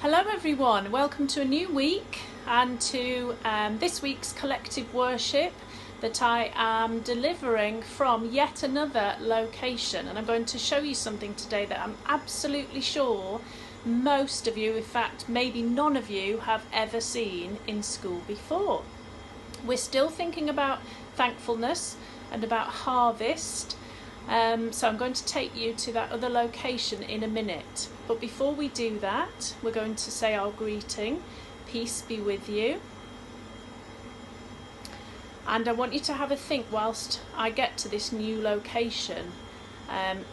Hello everyone, welcome to a new week and to this week's collective worship that I am delivering from yet another location, and I'm going to show you something today that I'm absolutely sure most of you, in fact maybe none of you, have ever seen in school before. We're still thinking about thankfulness and about harvest. So I'm going to take you to that other location in a minute. But before we do that, we're going to say our greeting. Peace be with you. And I want you to have a think whilst I get to this new location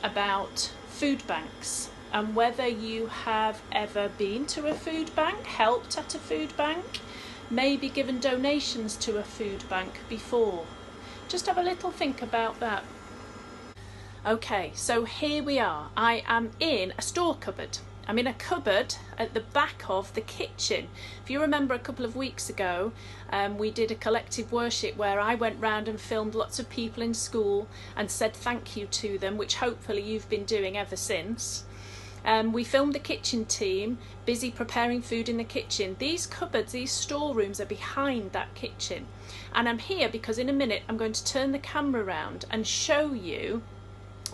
about food banks and whether you have ever been to a food bank, helped at a food bank, maybe given donations to a food bank before. Just have a little think about that. Okay, so here we are. I am in a store cupboard. I'm in a cupboard at the back of the kitchen. If you remember a couple of weeks ago, we did a collective worship where I went round and filmed lots of people in school and said thank you to them, which hopefully you've been doing ever since. We filmed the kitchen team busy preparing food in the kitchen. These cupboards, these storerooms are behind that kitchen. And I'm here because in a minute I'm going to turn the camera around and show you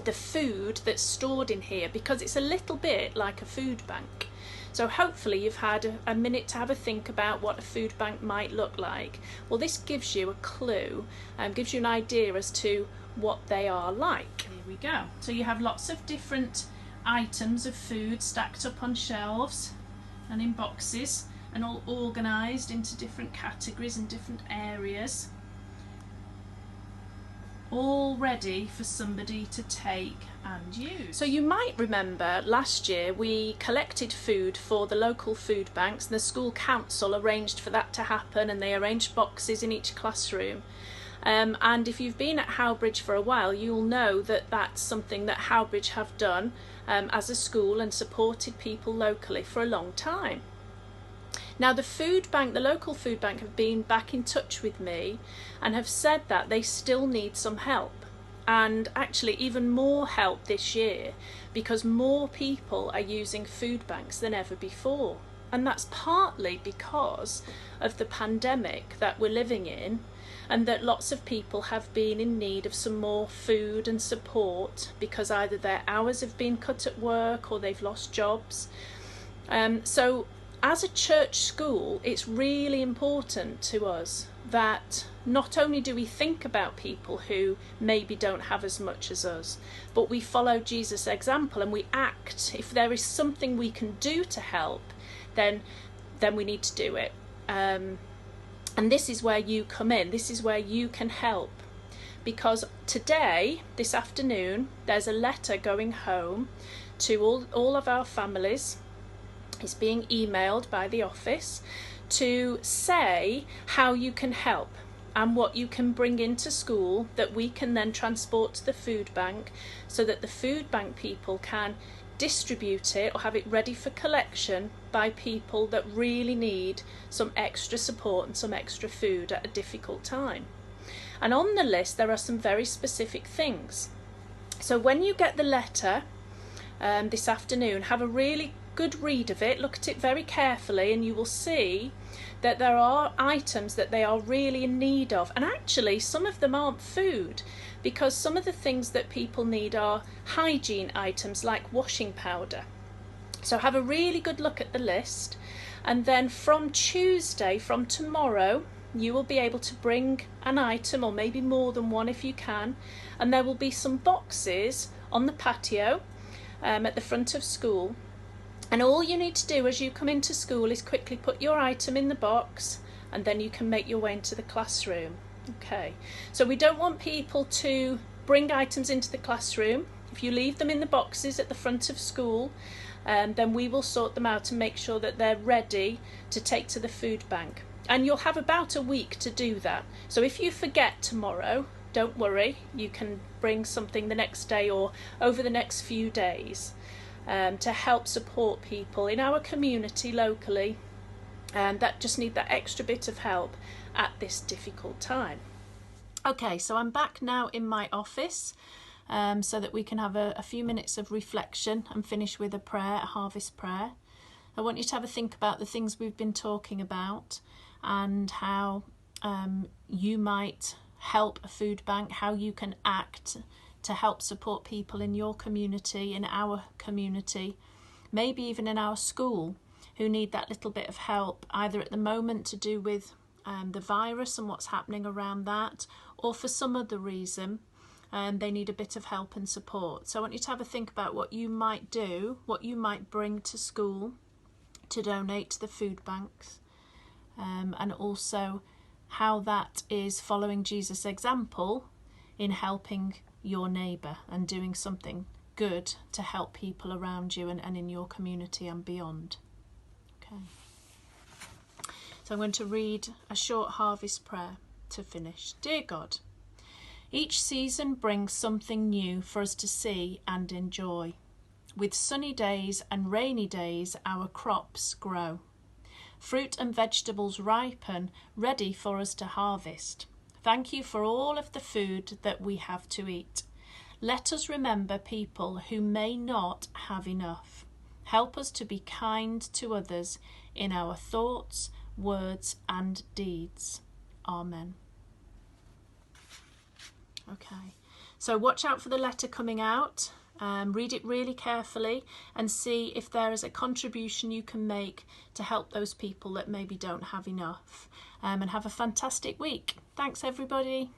the food that's stored in here, because it's a little bit like a food bank. So hopefully you've had a minute to have a think about what a food bank might look like. Well, this gives you a clue and gives you an idea as to what they are like. Here we go. So you have lots of different items of food stacked up on shelves and in boxes and all organised into different categories and different areas, all ready for somebody to take and use. So you might remember last year we collected food for the local food banks, and the school council arranged for that to happen, and they arranged boxes in each classroom. And if you've been at Howbridge for a while, you'll know that that's something that Howbridge have done as a school and supported people locally for a long time. Now the food bank, the local food bank, have been back in touch with me and have said that they still need some help, and actually even more help this year because more people are using food banks than ever before. And that's partly because of the pandemic that we're living in, and that lots of people have been in need of some more food and support because either their hours have been cut at work or they've lost jobs. So as a church school, it's really important to us that not only do we think about people who maybe don't have as much as us, but we follow Jesus' example and we act. If there is something we can do to help, then we need to do it. And this is where you come in. This is where you can help. Because today, this afternoon, there's a letter going home to all of our families. It's being emailed by the office to say how you can help and what you can bring into school that we can then transport to the food bank, so that the food bank people can distribute it or have it ready for collection by people that really need some extra support and some extra food at a difficult time. And on the list there are some very specific things. So when you get the letter this afternoon, have a really good read of it, look at it very carefully, and you will see that there are items that they are really in need of. And actually some of them aren't food, because some of the things that people need are hygiene items like washing powder. So have a really good look at the list, and then from Tuesday, from tomorrow, you will be able to bring an item, or maybe more than one if you can, and there will be some boxes on the patio at the front of school. And all you need to do as you come into school is quickly put your item in the box, and then you can make your way into the classroom. Okay, so we don't want people to bring items into the classroom. If you leave them in the boxes at the front of school, then we will sort them out and make sure that they're ready to take to the food bank. And you'll have about a week to do that. So if you forget tomorrow, don't worry, you can bring something the next day or over the next few days. To help support people in our community locally that just need that extra bit of help at this difficult time. Okay, so I'm back now in my office so that we can have a few minutes of reflection and finish with a prayer, a harvest prayer. I want you to have a think about the things we've been talking about and how you might help a food bank, how you can act to help support people in your community, in our community, maybe even in our school, who need that little bit of help, either at the moment to do with the virus and what's happening around that, or for some other reason they need a bit of help and support. So I want you to have a think about what you might do, what you might bring to school to donate to the food banks, and also how that is following Jesus' example in helping your neighbour and doing something good to help people around you and in your community and beyond. Okay. So I'm going to read a short harvest prayer to finish. Dear God, each season brings something new for us to see and enjoy. With sunny days and rainy days, our crops grow. Fruit and vegetables ripen, ready for us to harvest. Thank you for all of the food that we have to eat. Let us remember people who may not have enough. Help us to be kind to others in our thoughts, words and deeds. Amen. Okay, so watch out for the letter coming out. Read it really carefully and see if there is a contribution you can make to help those people that maybe don't have enough. And have a fantastic week. Thanks everybody.